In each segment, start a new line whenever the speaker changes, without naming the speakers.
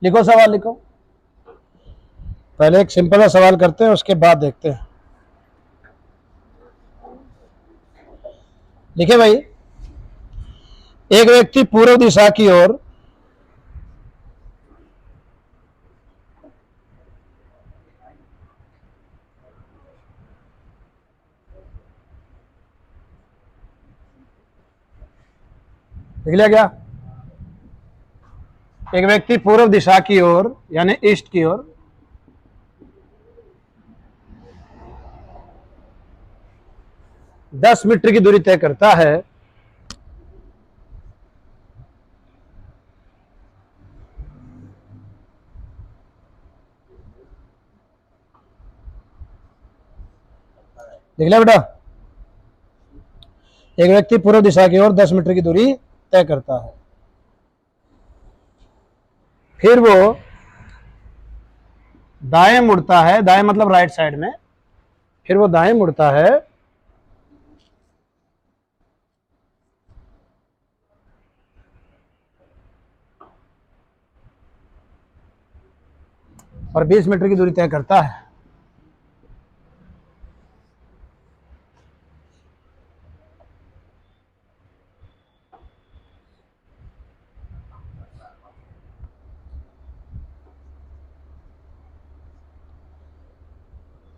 लिखो सवाल लिखो। पहले एक सिंपल सा सवाल करते हैं, उसके बाद देखते हैं। लिखे भाई, एक व्यक्ति पूर्व दिशा की ओर लिख लिया क्या? एक व्यक्ति पूर्व दिशा की ओर यानी ईस्ट की ओर 10 मीटर की दूरी तय करता है। देख लिया बेटा, एक व्यक्ति पूर्व दिशा की ओर 10 मीटर की दूरी तय करता है, फिर वो दाएं मुड़ता है, दाएं मतलब राइट साइड में, फिर वो दाएं मुड़ता है और 20 मीटर की दूरी तय करता है।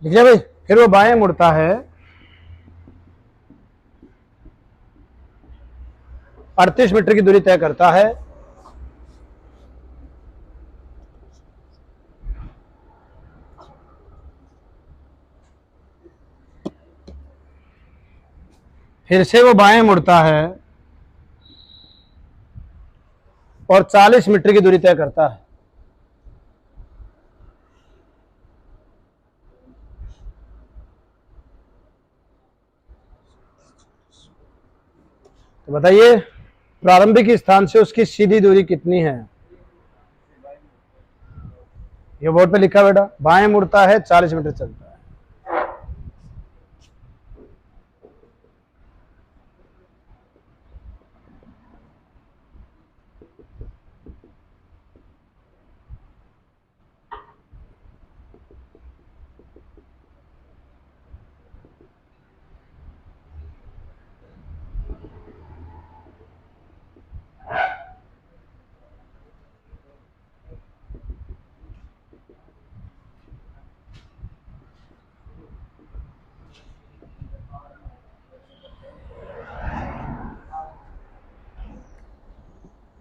लिख लिया भाई, फिर वो बाएं मुड़ता है 38 मीटर की दूरी तय करता है, फिर से वो बाएं मुड़ता है और 40 मीटर की दूरी तय करता है। तो बताइए प्रारंभिक स्थान से उसकी सीधी दूरी कितनी है? ये बोर्ड पे लिखा बेटा, बाएं मुड़ता है 40 मीटर चलता है।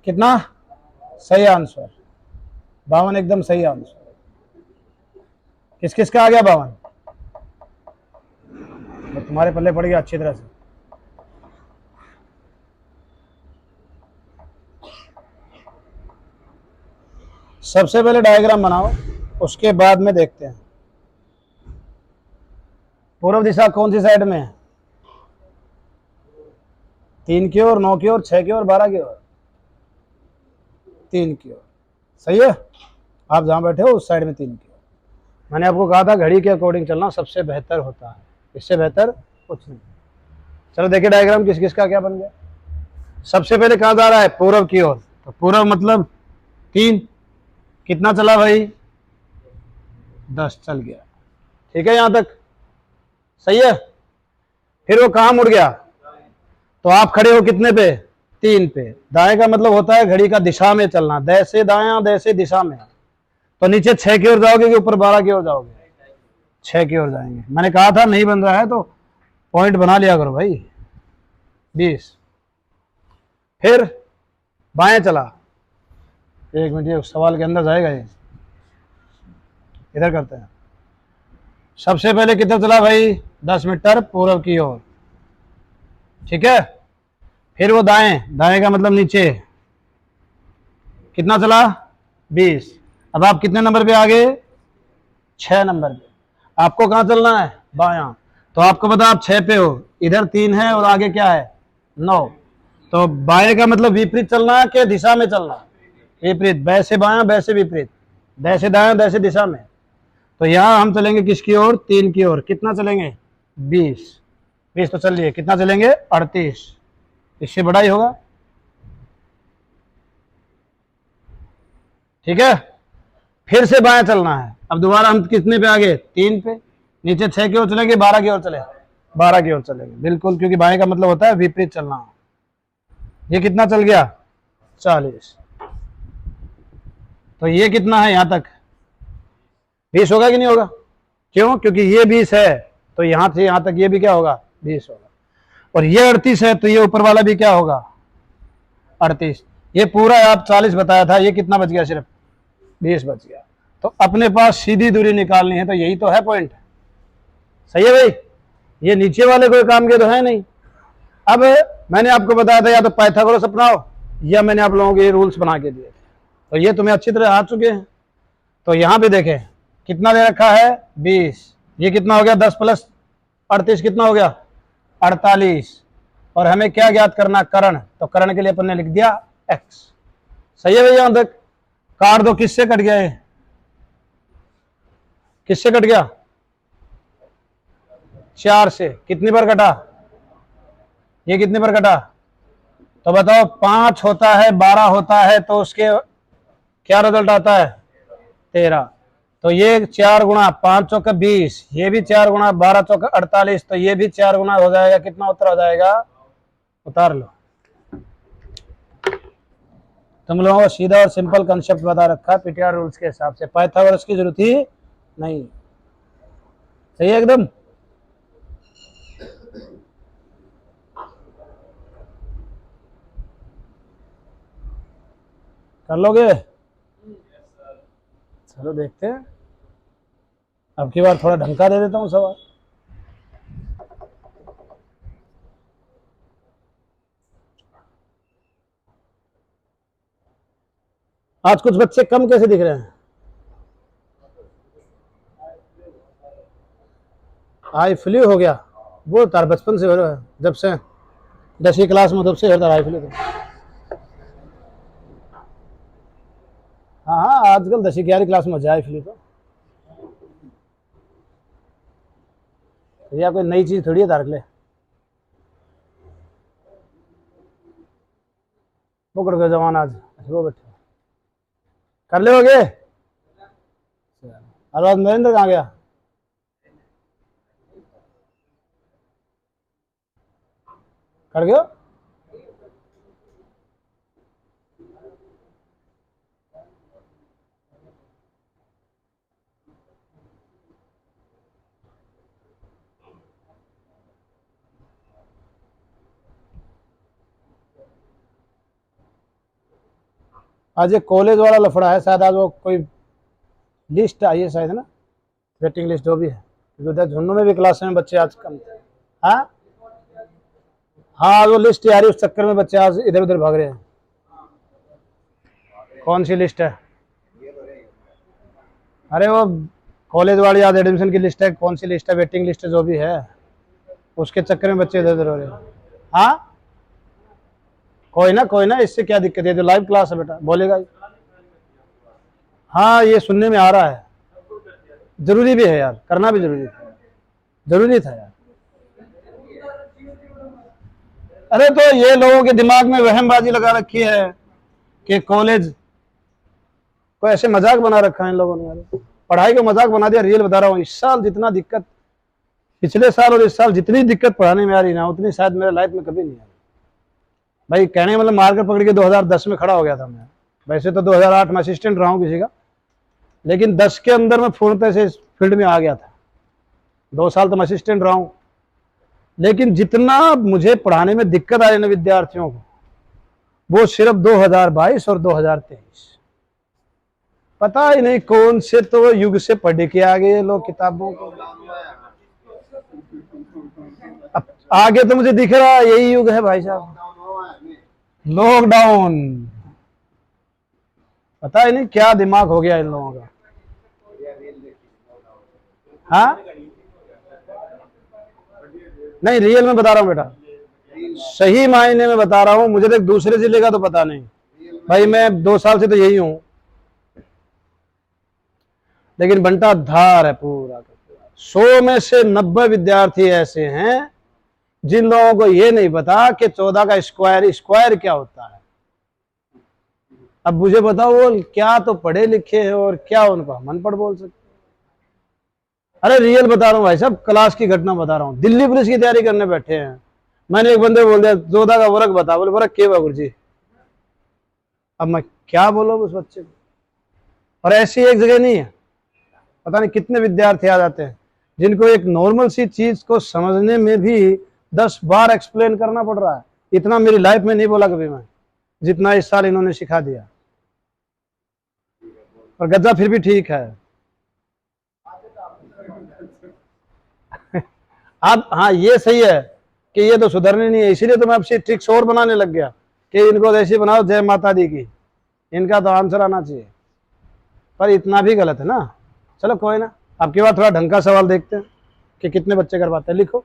कितना सही आंसर? 52 एकदम सही आंसर। किस किस का आ गया 52? तो तुम्हारे पल्ले पड़ गया अच्छी तरह से। सबसे पहले डायग्राम बनाओ, उसके बाद में देखते हैं पूर्व दिशा कौन सी साइड में है। 3 की ओर, 9 की ओर, 6 की ओर, 12 की ओर? 3 की ओर। सही है, आप जहां बैठे हो उस साइड में 3 की ओर। मैंने आपको कहा था घड़ी के अकॉर्डिंग चलना सबसे बेहतर होता है, इससे बेहतर कुछ नहीं। चलो देखिए डायग्राम किस किस का क्या बन गया। सबसे पहले कहा जा रहा है पूर्व की ओर, तो पूर्व मतलब 3, कितना चला भाई? 10 चल गया। ठीक है, यहां तक सही है। फिर वो कहां मुड़ गया? तो आप खड़े हो कितने पे? 3 पे। दाएं का मतलब होता है घड़ी का दिशा में चलना, दै से दाया, दै से दिशा में। तो नीचे 6 की ओर जाओगे कि ऊपर 12 की ओर जाओगे? 6 की ओर जाएंगे। मैंने कहा था नहीं बन रहा है तो पॉइंट बना लिया करो भाई। 20। फिर बाएं चला, एक मिनट ये सवाल के अंदर जाएगा, ये इधर करते हैं। सबसे पहले किधर चला भाई? 10 मीटर पूर्व की ओर। ठीक है, फिर वो दाएं, दाएं का मतलब नीचे, कितना चला? 20। अब आप कितने नंबर पे आ गए? 6 नंबर पे। आपको कहां चलना है? बायां। तो आपको पता आप 6 पे हो, इधर 3 है और आगे क्या है? 9। तो बाएं का मतलब विपरीत चलना है कि दिशा में चलना? विपरीत। बै से बायां, बै से विपरीत, दै से दायां, दै से दिशा में। तो यहां हम चलेंगे किसकी ओर? 3 की ओर। कितना चलेंगे? 20। 20 तो चलिए, कितना चलेंगे? 38। इससे बड़ा ही होगा। ठीक है, फिर से बाएं चलना है। अब दोबारा हम कितने पे आ गए, 3 पे। नीचे 6 की ओर चलेंगे, 12 की ओर चले, 12 की ओर चलेंगे बिल्कुल, क्योंकि बाएं का मतलब होता है विपरीत चलना। ये कितना चल गया, 40। तो ये कितना है यहां तक, 20 होगा कि नहीं होगा? क्यों? क्योंकि ये 20 है तो यहां से यहां तक ये भी क्या होगा, 20 होगा। और ये 38 है तो ये ऊपर वाला भी क्या होगा, 38। ये पूरा आप 40 बताया था, ये कितना बच गया, सिर्फ 20 बच गया। तो अपने पास सीधी दूरी निकालनी है, तो यही तो है पॉइंट। सही है भाई, ये नीचे वाले कोई काम के तो है नहीं। अब मैंने आपको बताया था या तो पाइथागोरस अपनाओ, या मैंने आप लोगों के रूल्स बना के दिए थे, तो ये तुम्हें अच्छी तरह आ चुके हैं। तो यहां पे देखें कितना दे रखा है, 20। ये कितना हो गया, 10 प्लस 38 कितना हो गया, 48। और हमें क्या ज्ञात करना, कर्ण। तो कर्ण के लिए अपन ने लिख दिया x। सही है भैया, यहां तक काट दो। किससे कट गया, ये किससे कट गया, 4 से। कितनी बार कटा, ये कितनी बार कटा, तो बताओ 5 होता है, 12 होता है, तो उसके क्या रिजल्ट आता है, 13। तो ये 4 गुणा 5 चौका 20, ये भी 4 गुणा 12 चौका 48, तो ये भी 4 गुणा हो जाएगा। कितना उत्तर हो जाएगा, उतार लो। तुम लोगों को सीधा और सिंपल कंसेप्ट बता रखा पीटीआर रूल्स के हिसाब से, पाइथागोरस की जरूरत ही नहीं। सही है एकदम। कर लोगे, चलो देखते हैं। अब की बार थोड़ा ढंका दे देता हूं सवाल। आज कुछ बच्चे कम कैसे दिख रहे हैं, आई फ्लू हो गया, वो तार बचपन से हो रहा है, जब से 10वीं क्लास में तब से होता आई फ्लू। हाँ हाँ, आजकल 10वीं 11वीं क्लास में हो जाए फ्लू तो या कोई नई चीज थोड़ी है तारक ले। पकड़ गए जवान आज, वो बैठे कर ले होगे। अरे आज नरेंद्र कहाँ गया, कर गयो। आज ये कॉलेज वाला लफड़ा है शायद, आज वो कोई लिस्ट आई है शायद, है ना, वेटिंग लिस्ट जो भी है, क्योंकि उधर झुन्नू में भी क्लास में बच्चे आज कम थे। हाँ हाँ, वो लिस्ट आ रही, उस चक्कर में बच्चे आज इधर उधर भाग रहे हैं। कौन सी लिस्ट है, अरे वो कॉलेज वाली आज एडमिशन की लिस्ट है, कौन सी लिस्ट है, वेटिंग लिस्ट है जो भी है, उसके चक्कर में बच्चे इधर उधर हो रहे हैं। हाँ कोई ना, इससे क्या दिक्कत है, जो लाइव क्लास है बेटा बोलेगा। हाँ ये सुनने में आ रहा है, जरूरी भी है यार, करना भी जरूरी था यार। अरे तो ये लोगों के दिमाग में वहमबाजी लगा रखी है कि कॉलेज को ऐसे मजाक बना रखा है इन लोगों ने यार, पढ़ाई को मजाक बना दिया। रियल बता रहा हूँ, इस साल जितना दिक्कत, पिछले साल और इस साल जितनी दिक्कत पढ़ाने में आ रही ना, उतनी शायद मेरे लाइफ में कभी नहीं आई भाई। कहने का मतलब मार कर पकड़ के 2010 में खड़ा हो गया था मैं। वैसे तो 2008 में असिस्टेंट रहा हूँ किसी का, लेकिन 10 के अंदर मैं पूर्णतः से इस फील्ड में आ गया था। 2 साल तो मैं असिस्टेंट रहा हूँ, लेकिन जितना मुझे पढ़ाने में दिक्कत आई ना विद्यार्थियों को, वो सिर्फ 2022 और 2023। पता ही नहीं कौन से तो युग से पढ़ के आ गए लोग किताबों को। अब आगे तो मुझे दिख रहा है यही युग है भाई साहब, लॉकडाउन। पता ही नहीं क्या दिमाग हो गया इन लोगों का। हाँ नहीं, रियल में बता रहा हूँ बेटा, सही मायने में बता रहा हूँ। मुझे तो दूसरे जिले का तो पता नहीं भाई, मैं 2 साल से तो यही हूं, लेकिन बंटा धार है पूरा का पूरा। 100 में से 90 विद्यार्थी ऐसे हैं जिन लोगों को ये नहीं पता कि 14 का स्क्वायर क्या होता है। अब मुझे बताओ वो क्या तो पढ़े लिखे हैं और क्या उनका मन पढ़ बोल सकते। अरे रियल बता रहा हूँ भाई साहब, क्लास की घटना बता रहा हूँ। दिल्ली पुलिस की तैयारी करने बैठे हैं। मैंने एक बंदे बोल दिया जोधा का वर्क बता, बोले वर्क के गुरु जी। अब मैं क्या बोलूँ उस बच्चे को। और ऐसी एक जगह नहीं है, पता नहीं कितने विद्यार्थी आ जाते हैं जिनको एक नॉर्मल सी चीज को समझने में भी 10 बार एक्सप्लेन करना पड़ रहा है। इतना मेरी लाइफ में नहीं बोला कभी मैं, जितना इस साल इन्होंने सिखा दिया। और गद्दा फिर भी ठीक है। अब हाँ ये सही है कि ये तो सुधरने नहीं है, इसीलिए तो मैं आपसे ट्रिक्स और बनाने लग गया कि इनको ऐसे बनाओ जय माता दी की, इनका तो आंसर आना चाहिए। पर इतना भी गलत है ना। चलो कोई ना, आपके बाद थोड़ा ढंग का सवाल देखते हैं कि कितने बच्चे कर पाते हैं। लिखो,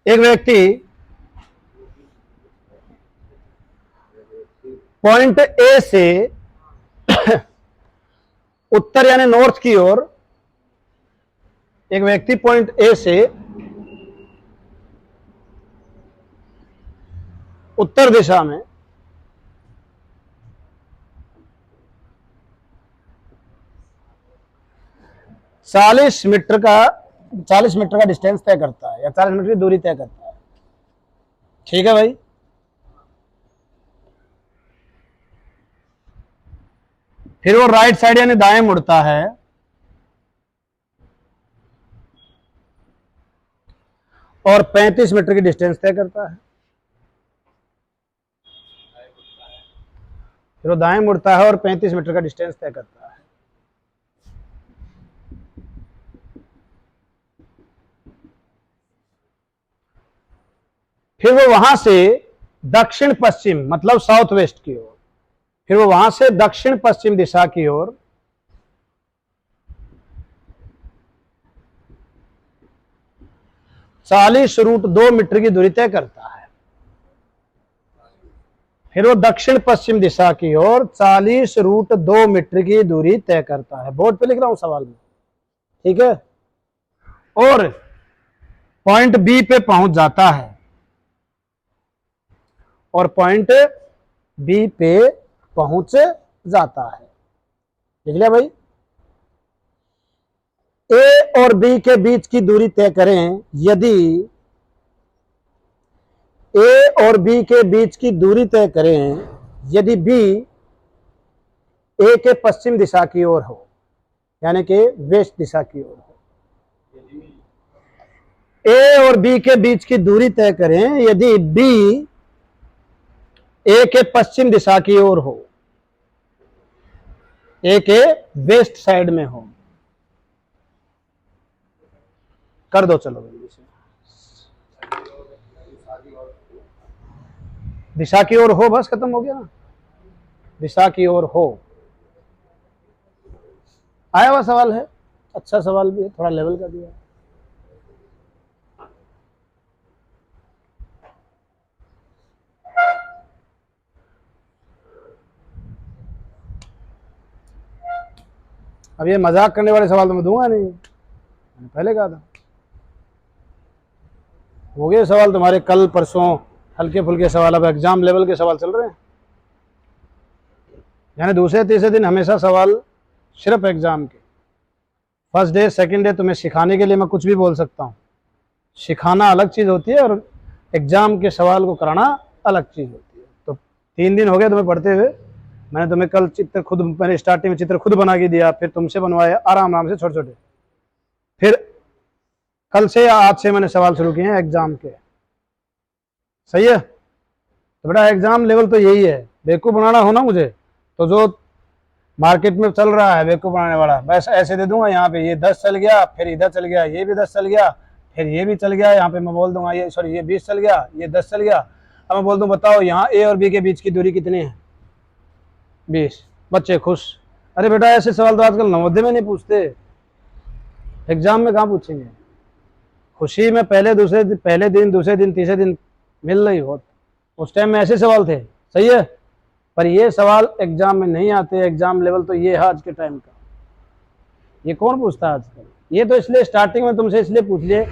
एक व्यक्ति पॉइंट ए से उत्तर यानी नॉर्थ की ओर, एक व्यक्ति पॉइंट ए से उत्तर दिशा में 40 मीटर का डिस्टेंस तय करता है या 40 मीटर की दूरी तय करता है। ठीक है भाई। फिर वो राइट साइड यानी दाएं मुड़ता है और 35 मीटर की डिस्टेंस तय करता है। फिर वो दाएं मुड़ता है और 35 मीटर का डिस्टेंस तय करता है। फिर वो वहां से दक्षिण पश्चिम मतलब साउथ वेस्ट की ओर, फिर वो वहां से दक्षिण पश्चिम दिशा की ओर 40√2 मीटर की दूरी तय करता है। फिर वो दक्षिण पश्चिम दिशा की ओर 40√2 मीटर की दूरी तय करता है। बोर्ड पे लिख रहा हूं सवाल में, ठीक है। और पॉइंट बी पे पहुंच जाता है, और पॉइंट बी पे पहुंच जाता है। लिख लिया भाई। ए और बी के बीच की दूरी तय करें यदि ए और बी के बीच की दूरी तय करें यदि बी ए के पश्चिम दिशा की ओर हो, यानी कि वेस्ट दिशा की ओर हो। ए और बी के बीच की दूरी तय करें यदि बी ए के पश्चिम दिशा की ओर हो, ए के वेस्ट साइड में हो। कर दो चलो जल्दी से। दिशा की ओर हो, बस खत्म हो गया ना। दिशा की ओर हो, आया हुआ सवाल है, अच्छा सवाल भी है, थोड़ा लेवल का दिया है। अब ये मजाक करने वाले सवाल तो मैं दूंगा नहीं, मैंने पहले कहा था। हो गए सवाल तुम्हारे कल परसों हल्के फुल्के सवाल, अब एग्जाम लेवल के सवाल चल रहे हैं। यानी दूसरे तीसरे दिन हमेशा सवाल सिर्फ एग्जाम के। फर्स्ट डे सेकंड डे तुम्हें सिखाने के लिए मैं कुछ भी बोल सकता हूँ, सिखाना अलग चीज़ होती है और एग्जाम के सवाल को कराना अलग चीज़ होती है। तो 3 दिन हो गए तुम्हें पढ़ते हुए, मैंने तुम्हें कल चित्र खुद, मैंने स्टार्टिंग में चित्र खुद बना के दिया, फिर तुमसे बनवाया आराम आराम से छोटे छोटे। फिर कल से या आज से मैंने सवाल शुरू किए हैं एग्जाम के। सही है। तो बेटा एग्जाम लेवल तो यही है, बेवकूफ़ बनाना हो ना मुझे, तो जो मार्केट में चल रहा है बेवकूफ़ बनाने वाला, बस ऐसे दे दूंगा। यहाँ पे ये 10 चल गया, फिर इधर चल गया, ये भी 10 चल गया, फिर ये भी चल गया। यहाँ पे मैं बोल दूंगा ये सॉरी ये 20 चल गया, ये 10 चल गया। अब मैं बोल दूँ बताओ यहाँ ए और बी के बीच की दूरी कितनी है, 20। बच्चे खुश। अरे बेटा ऐसे सवाल तो आजकल नवोदय में नहीं पूछते, एग्जाम में कहाँ पूछेंगे। खुशी में पहले दिन दूसरे दिन तीसरे दिन मिल रही हो, उस टाइम में ऐसे सवाल थे। सही है। पर ये सवाल एग्जाम में नहीं आते। एग्जाम लेवल तो ये है आज के टाइम का, ये कौन पूछता है आजकल। ये तो इसलिए स्टार्टिंग में तुमसे इसलिए पूछ लिए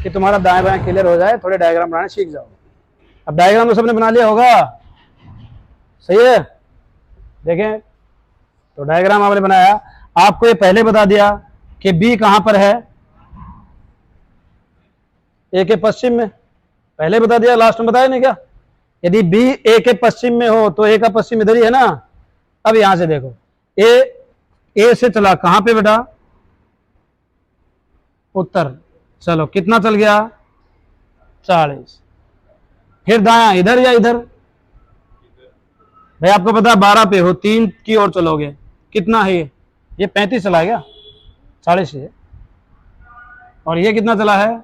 कि तुम्हारा दाएं बाएं क्लियर हो जाए, थोड़े डायग्राम बनाने सीख जाओ। अब डायग्राम तो सबने बना लिया होगा, सही है। देखें तो डायग्राम आपने बनाया, आपको ये पहले बता दिया कि बी कहां पर है, ए के पश्चिम में, पहले बता दिया, लास्ट में बताया नहीं क्या। यदि बी ए के पश्चिम में हो तो ए का पश्चिम इधर ही है ना। अब यहां से देखो, ए से चला कहां पे बेटा, उत्तर, चलो कितना चल गया 40, फिर दाया इधर या इधर, भाई आपको पता है 12 पे हो, 3 की ओर चलोगे, कितना है ये 35 चला गया, 40 है। और ये कितना चला है,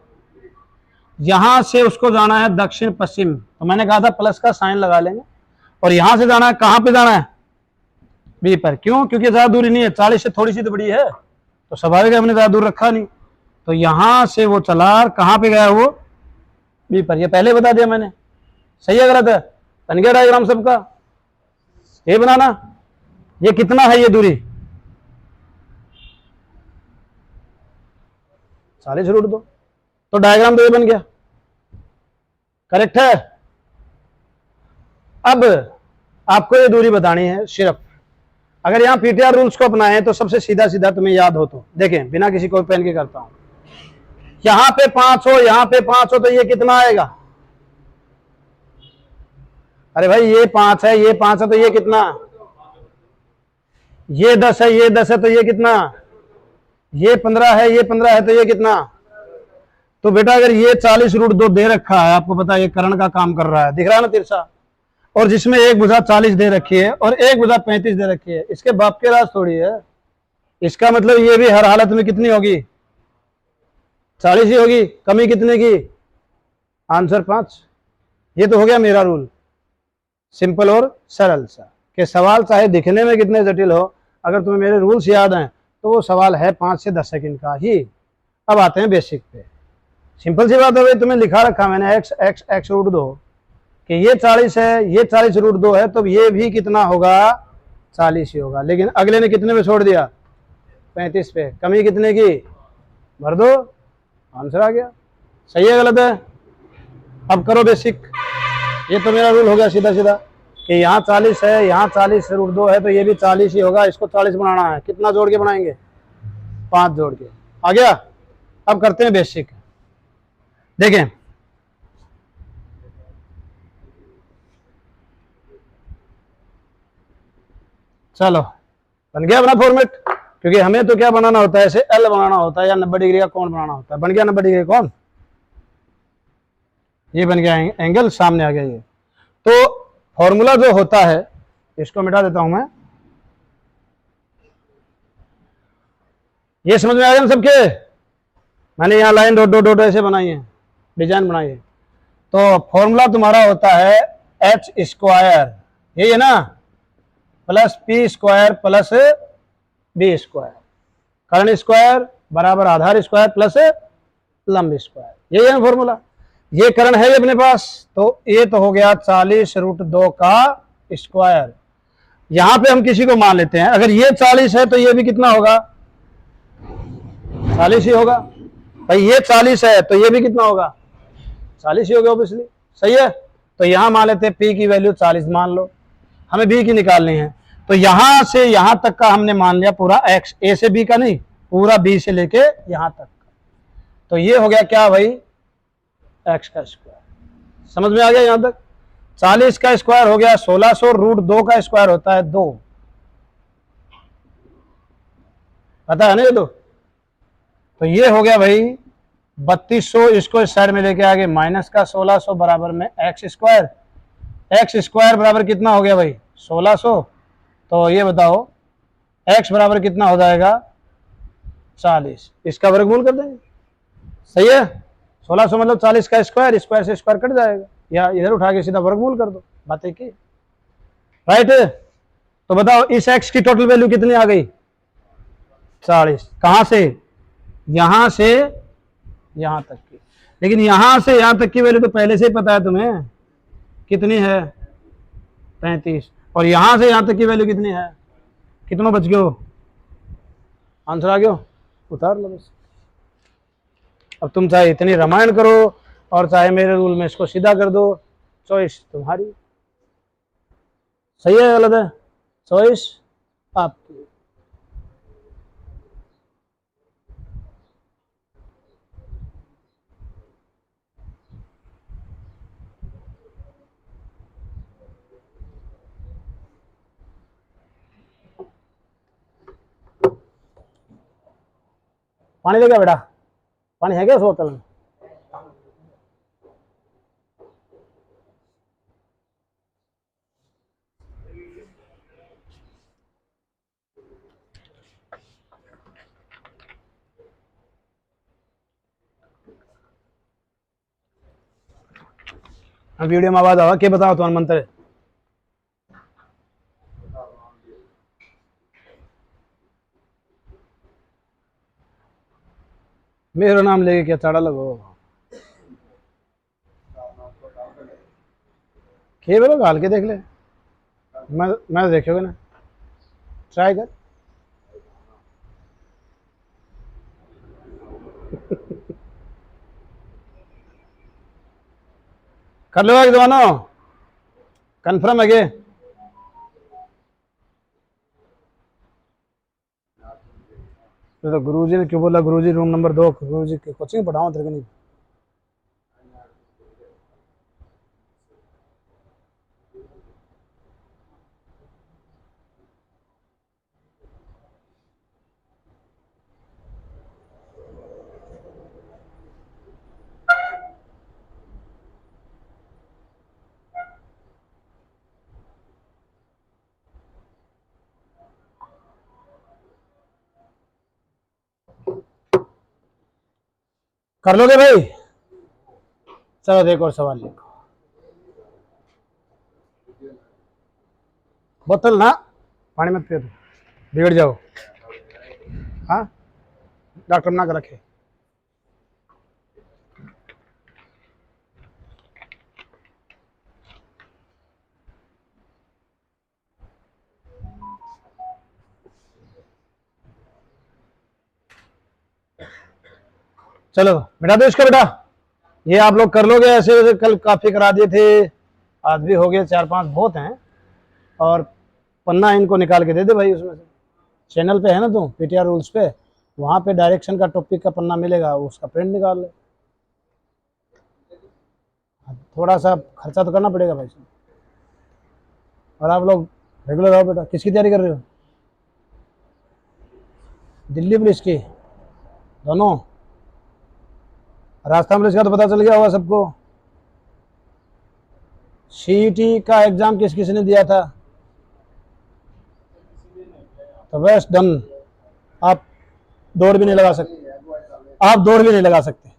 यहां से उसको जाना है दक्षिण पश्चिम, तो मैंने कहा था प्लस का साइन लगा लेंगे। और यहां से जाना है, कहां पे जाना है, बी पर। क्यों, क्योंकि ज्यादा दूरी नहीं है, 40 से थोड़ी सी तो बड़ी है, तो स्वाभाविक है हमने ज्यादा दूर रखा नहीं। तो यहां से वो चला, कहां पे गया वो, बी पर। ये पहले बता दिया मैंने, सही है गलत है, बन गया डायग्राम सबका। ये बनाना, ये कितना है ये दूरी, 40 रूट 2, तो डायग्राम तो ये बन गया, करेक्ट है। अब आपको ये दूरी बतानी है सिर्फ, अगर यहां पीटीआर रूल्स को अपनाएं तो सबसे सीधा सीधा तुम्हें याद हो तो देखें, बिना किसी को पेन के करता हूं, यहां पे 5 हो, यहां पे 5 हो, तो ये कितना आएगा, अरे भाई ये 5 है, ये 5 है, तो ये कितना, ये 10 है, ये 10 है, तो ये कितना, ये 15 है, ये 15 है, तो ये कितना। तो बेटा अगर ये 40 रूट 2 दे रखा है, आपको पता है ये कर्ण का काम कर रहा है, दिख रहा है ना तिरछा, और जिसमें एक भुजा 40 दे रखी है और एक भुजा 35 दे रखी है, इसके बाप के राज थोड़ी है। इसका मतलब ये भी हर हालत में कितनी होगी, 40 ही होगी, कमी कितने की, आंसर 5। ये तो हो गया मेरा रूल, सिंपल और सरल सा, कि सवाल चाहे दिखने में कितने जटिल हो, अगर तुम्हें मेरे रूल्स याद हैं तो वो सवाल है 5 से 10 सेकंड का ही। अब आते हैं बेसिक पे, सिंपल सी बात है भाई, तुम्हें लिखा रखा मैंने x x x रूट 2, कि ये 40 है, ये 40 रूट 2 है, तो ये भी कितना होगा, 40 ही होगा। लेकिन अगले ने कितने में छोड़ दिया, 35 पे, कमी कितने की, भर दो, आंसर आ गया। सही है गलत है, अब करो बेसिक। ये तो मेरा रूल हो गया सीधा सीधा, कि यहाँ 40 है, यहाँ 40 रूट 2 है, तो ये भी 40 ही होगा, इसको 40 बनाना है, कितना जोड़ के बनाएंगे, 5 जोड़ के, आ गया। अब करते हैं बेसिक, देखें चलो, बन गया अपना फॉर्मेट, क्योंकि हमें तो क्या बनाना होता है, ऐसे एल बनाना होता है या 90 डिग्री का कोण बनाना होता है। बन गया 90 डिग्री कोण, ये बन गया एंगल, सामने आ गया ये। तो फॉर्मूला जो होता है, इसको मिटा देता हूं मैं, ये समझ में आ गया सबके, मैंने यहाँ लाइन डॉट डॉट डॉट ऐसे बनाई है, डिजाइन बनाई है। तो फॉर्मूला तुम्हारा होता है एच स्क्वायर, यही है ना, plus P square plus B square, कर्ण स्क्वायर बराबर आधार स्क्वायर प्लस लंब स्क्वायर, यही है ना फॉर्मूला। ये कर्ण है अपने पास, तो ये तो हो गया 40 रूट 2 का स्क्वायर। यहां पे हम किसी को मान लेते हैं, अगर ये 40 है तो ये भी कितना होगा, 40 ही होगा। भाई ये 40 है तो ये भी कितना होगा, 40 ही होगा ऑब्वियसली, सही है। तो यहां मान लेते हैं पी की वैल्यू 40 मान लो, हमें बी की निकालनी है। तो यहां से यहां तक का हमने मान लिया पूरा एक्स, ए से बी का नहीं, पूरा बी से लेके यहां तक का। तो ये हो गया क्या भाई, एक्स का स्क्वायर। समझ में आ गया यहां तक। 40 का स्क्वायर हो गया 1600, रूट 2 का स्क्वायर होता है 2, पता है ना ये तो ये हो गया भाई 3200, इसको इस साइड में लेके आगे माइनस का 1600 बराबर में एक्स स्क्वायर। एक्स स्क्वायर बराबर कितना हो गया भाई 1600, तो ये बताओ एक्स बराबर कितना हो जाएगा 40, इसका वर्गमूल कर देंगे, सही है। 1600 मतलब 40 का स्क्वायर, स्क्वायर से स्क्वायर कट जाएगा, या इधर उठा के सीधा वर्गमूल कर दो, बातें की, राइट। तो बताओ इस एक्स की टोटल वैल्यू कितनी आ गई 40, कहां से, यहां से यहां तक की। लेकिन यहां से यहां तक की वैल्यू तो पहले से ही पता है तुम्हें, कितनी है 35, और यहां से यहां तक की वैल्यू कितनी है, कितना बच गयो, आंसर आ गया, उतार लो बस। अब तुम चाहे इतनी रामायण करो और चाहे मेरे रूल में इसको सीधा कर दो, चॉइस तुम्हारी। सही है गलत है? चॉइस आपकी। पानी लेगा बेटा? पानी है क्या उस बोतल में? वीडियो में आवाज आवा के बताओ तुम्हारा मंत्र है? मेरा नाम लेके क्या चाड़ा लगो? खे बोलो गाल के देख ले। मैं देखोगे ना, ट्राई कर। कर लो एक दोनों कंफर्म है के? तो गुरुजी ने क्यों बोला? गुरुजी रूम नंबर 2 गुरुजी की कोचिंग पढ़ाऊं तेरे को नहीं? कर लोगे भाई? चलो एक और सवाल लिखो। बोतल ना पानी मत पियो, बिगड़ जाओ। हाँ, डॉक्टर मना कर रखे। चलो बेटा दो इसका बेटा। ये आप लोग कर लोगे ऐसे वैसे, कल काफी करा दिए थे, आज भी हो गए 4-5 बहुत हैं। और पन्ना इनको निकाल के दे दे भाई, उसमें से चैनल पे है ना तुम पीटीआर रूल्स पे, वहां पे डायरेक्शन का टॉपिक का पन्ना मिलेगा, उसका प्रिंट निकाल ले। थोड़ा सा खर्चा तो करना पड़ेगा भाई। और आप लोग रेगुलर आओ बेटा। किसकी तैयारी कर रहे हो? दिल्ली पुलिस की दोनों? राजस्थान पुलिस का तो पता चल गया होगा सबको। सीईटी का एग्जाम किस किस ने दिया था? तो बस डन। आप दौड़ भी नहीं लगा सकते, आप दौड़ भी नहीं लगा सकते।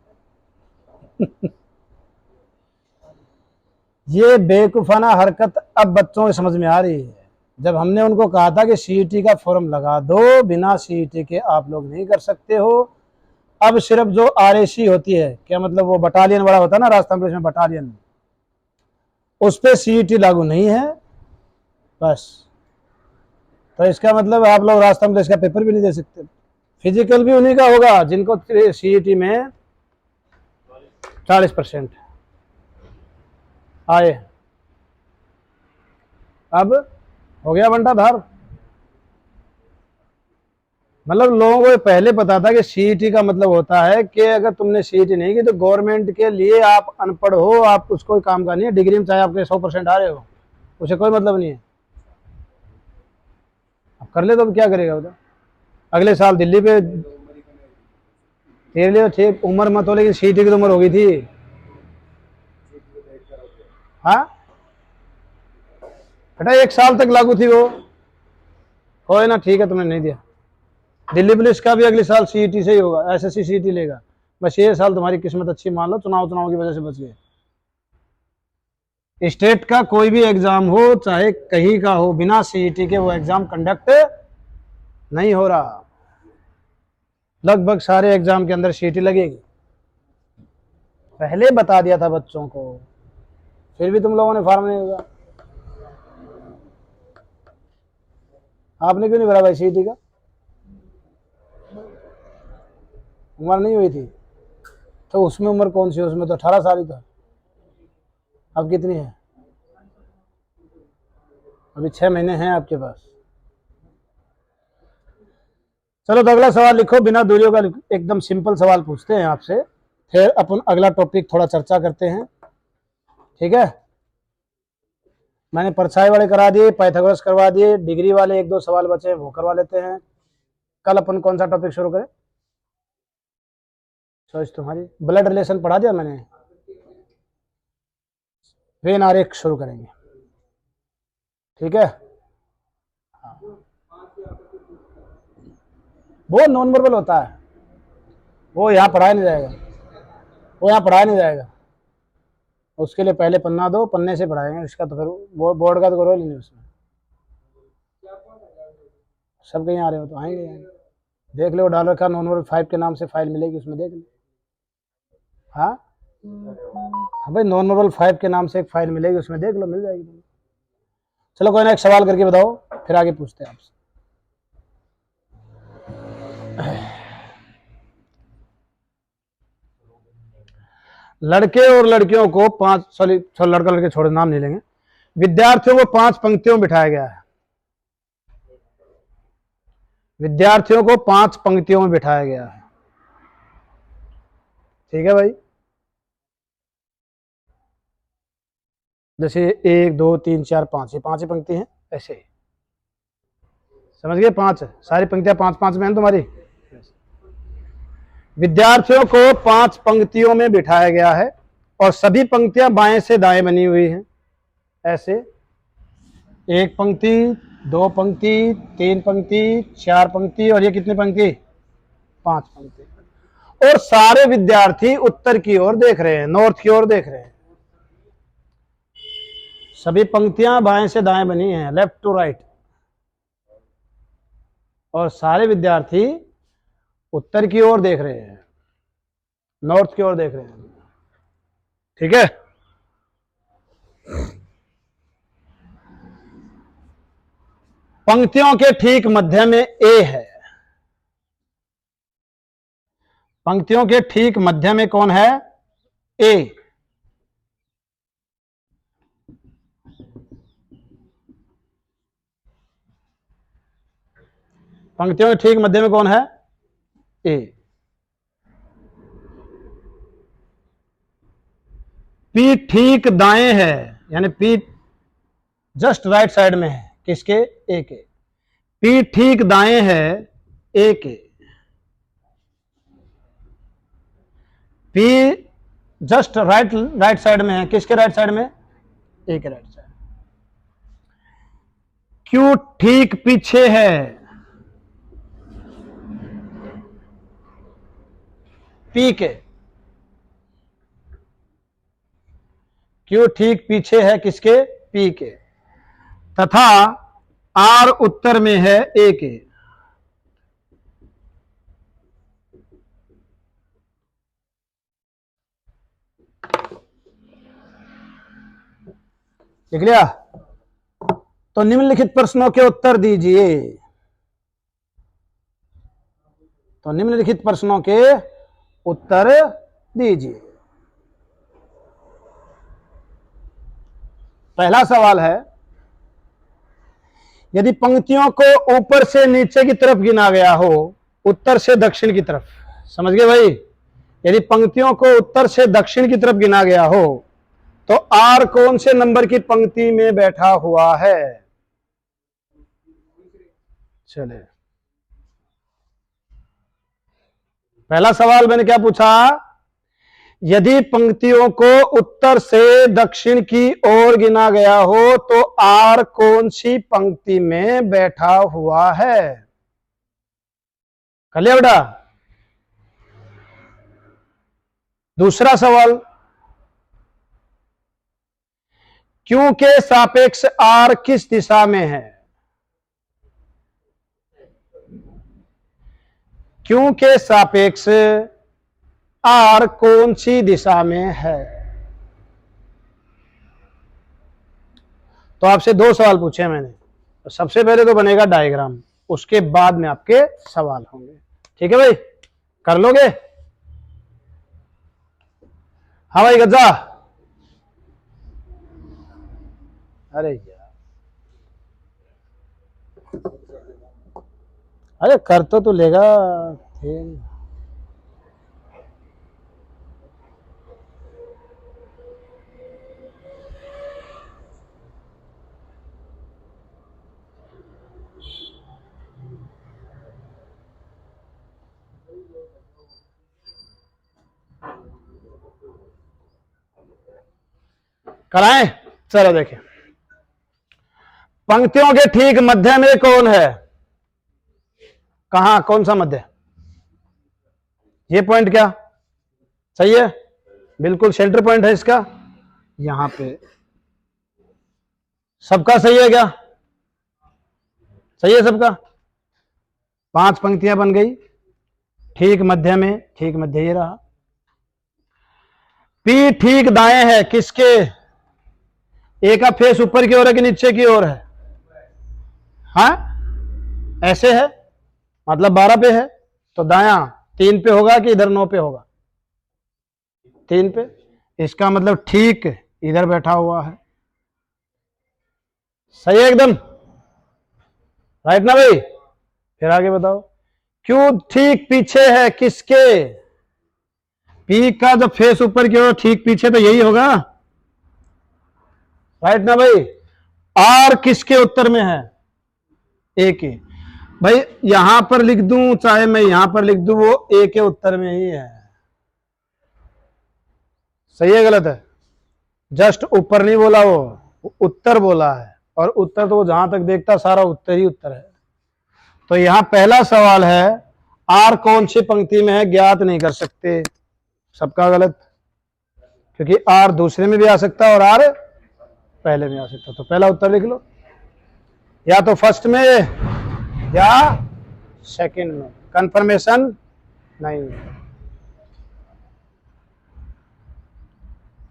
ये बेवकूफाना हरकत अब बच्चों को समझ में आ रही है। जब हमने उनको कहा था कि सीईटी का फॉर्म लगा दो, बिना सीईटी के आप लोग नहीं कर सकते हो। अब सिर्फ जो आरएसी होती है, क्या मतलब वो बटालियन वाला होता है ना, राजस्थान पुलिस में बटालियन, उस पर सीईटी लागू नहीं है बस। तो इसका मतलब आप लोग राजस्थान पुलिस का पेपर भी नहीं दे सकते। फिजिकल भी उन्हीं का होगा जिनको सीईटी में 40% आए। अब हो गया बंटा धार। मतलब लोगों को पहले पता था कि सीईटी का मतलब होता है कि अगर तुमने सीईटी नहीं की तो गवर्नमेंट के लिए आप अनपढ़ हो, आप उसको काम का नहीं है। डिग्री में चाहे आपके 100% आ रहे हो, उसे कोई मतलब नहीं है। अब कर ले तो अब क्या करेगा बता? अगले साल दिल्ली पे तेरे लिए ठीक उम्र मत हो, लेकिन सीईटी की तो उम्र हो गई थी। हाँ बेटा 1 साल तक लागू थी वो। कोई ना, ठीक है, तुमने नहीं दिया। दिल्ली पुलिस का भी अगले साल सीईटी से ही होगा, एसएससी सीईटी लेगा। बस ये साल तुम्हारी किस्मत अच्छी मान लो, चुनाव की वजह से बच गए। स्टेट का कोई भी एग्जाम हो, चाहे कहीं का हो, बिना सीईटी के वो एग्जाम कंडक्ट नहीं हो रहा। लगभग सारे एग्जाम के अंदर सीईटी लगेगी, पहले बता दिया था बच्चों को, फिर भी तुम लोगों ने फॉर्म नहीं होगा। आपने क्यों नहीं भरा भाई सीईटी का? उम्र नहीं हुई थी तो उसमें उम्र कौन सी है? उसमें तो 18 साल ही था। अब कितनी है? अभी 6 महीने हैं आपके पास। चलो तो अगला सवाल लिखो, बिना दूरियों का एकदम सिंपल सवाल पूछते हैं आपसे, फिर अपन अगला टॉपिक थोड़ा चर्चा करते हैं। ठीक है, मैंने परछाई वाले करा दिए, पाइथागोरस करवा दिए, डिग्री वाले 1-2 सवाल बचे हैं वो करवा लेते हैं। कल अपन कौन सा टॉपिक शुरू करें? चॉइस तुम्हारी। ब्लड रिलेशन पढ़ा दिया मैंने, वेन आरेख शुरू करेंगे। ठीक है, वो नॉन वर्बल होता है, वो यहाँ पढ़ाया नहीं जाएगा, वो यहाँ पढ़ाया नहीं जाएगा, उसके लिए पहले पन्ना दो, पन्ने से पढ़ाएंगे, इसका तो फिर बोर्ड का तो करो नहीं उसमें। सब कहीं आ रहे हो तो आएंगे, देख लो, डाल रखा नॉन वर्बल 5 के नाम से फाइल मिलेगी, उसमें देख लो। हाँ भाई, नॉन वर्बल 5 के नाम से एक फाइल मिलेगी, उसमें देख लो, मिल जाएगी। चलो कोई ना, एक सवाल करके बताओ, फिर आगे पूछते हैं आपसे। लड़के और लड़कियों को 5, सॉरी लड़का लड़के छोड़े, नाम नहीं लेंगे। विद्यार्थियों को 5 पंक्तियों में बिठाया गया है, विद्यार्थियों को 5 पंक्तियों में बिठाया गया है। ठीक है भाई, जैसे 1 2 3 4 5, ये 5 ही पंक्ति हैं, ऐसे ही समझ गए। 5 सारी पंक्तियां 5-5 में हैं तुम्हारी। विद्यार्थियों को 5 पंक्तियों में बिठाया गया है और सभी पंक्तियां बाएं से दाएं बनी हुई हैं, ऐसे 1 पंक्ति, 2 पंक्ति, 3 पंक्ति, 4 पंक्ति, और ये कितनी पंक्ति? 5 पंक्ति। और सारे विद्यार्थी उत्तर की ओर देख रहे हैं, नॉर्थ की ओर देख रहे हैं। सभी पंक्तियां बाएं से दाएं बनी हैं, लेफ्ट टू राइट, और सारे विद्यार्थी उत्तर की ओर देख रहे हैं, नॉर्थ की ओर देख रहे हैं। ठीक है, पंक्तियों के ठीक मध्य में ए है, पंक्तियों के ठीक मध्य में कौन है? ए। पंक्तियों के ठीक मध्य में कौन है? ए। पी ठीक दाएं है, यानी पी जस्ट राइट साइड में है, किसके? ए के। पी ठीक दाएं है ए के, पी जस्ट राइट साइड में है, किसके राइट साइड में? ए के राइट साइड। क्यू ठीक पीछे है पी के, क्यू ठीक पीछे है किसके? पी के। तथा आर उत्तर में है ए के। लिख लिया? तो निम्नलिखित प्रश्नों के उत्तर दीजिए, तो निम्नलिखित प्रश्नों के उत्तर दीजिए। पहला सवाल है, यदि पंक्तियों को ऊपर से नीचे की तरफ गिना गया हो, उत्तर से दक्षिण की तरफ, समझ गए भाई? यदि पंक्तियों को उत्तर से दक्षिण की तरफ गिना गया हो तो आर कौन से नंबर की पंक्ति में बैठा हुआ है? चले, पहला सवाल मैंने क्या पूछा? यदि पंक्तियों को उत्तर से दक्षिण की ओर गिना गया हो तो आर कौन सी पंक्ति में बैठा हुआ है? कर लिया बेटा? दूसरा सवाल, क्यू के सापेक्ष आर किस दिशा में है? क्यू के सापेक्ष आर कौन सी दिशा में है? तो आपसे 2 सवाल पूछे मैंने, तो सबसे पहले तो बनेगा डायग्राम, उसके बाद में आपके सवाल होंगे। ठीक है भाई, कर लोगे? हाँ भाई गज्जा, अरे यार अरे कर तो लेगा। ठीक। कराएं। चलो देखिए, पंक्तियों के ठीक मध्य में कौन है? कहां, कौन सा मध्य? ये पॉइंट क्या सही है? बिल्कुल सेंटर पॉइंट है इसका, यहां पे। सबका सही है क्या? सही है सबका। 5 पंक्तियां बन गई ठीक मध्य में, ठीक मध्य ये रहा। पी ठीक दाएं है किसके? ए का फेस ऊपर की ओर है कि नीचे की ओर है? हाँ, ऐसे है मतलब 12 पे है, तो दाया 3 पे होगा कि इधर 9 पे होगा? 3 पे। इसका मतलब ठीक इधर बैठा हुआ है। सही है एकदम, राइट ना भाई? फिर आगे बताओ, क्यों ठीक पीछे है किसके? पी का जब फेस ऊपर की ओर ठीक पीछे, तो यही होगा, राइट ना भाई? आर किसके उत्तर में है? ए के। भाई यहां पर लिख दूं चाहे मैं यहां पर लिख दूं, वो ए के उत्तर में ही है। सही है गलत है? जस्ट ऊपर नहीं बोला, वो उत्तर बोला है, और उत्तर तो वो जहां तक देखता सारा उत्तर ही उत्तर है। तो यहां पहला सवाल है, आर कौन सी पंक्ति में है ज्ञात नहीं कर सकते। सबका गलत, क्योंकि आर दूसरे में भी आ सकता है और आर पहले में आ सकता। तो पहला उत्तर लिख लो, या तो फर्स्ट में या सेकंड में, कंफर्मेशन नहीं।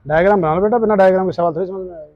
डायग्राम बना लो बेटा, बिना डायग्राम के सवाल थोड़ी समझ में आएगा।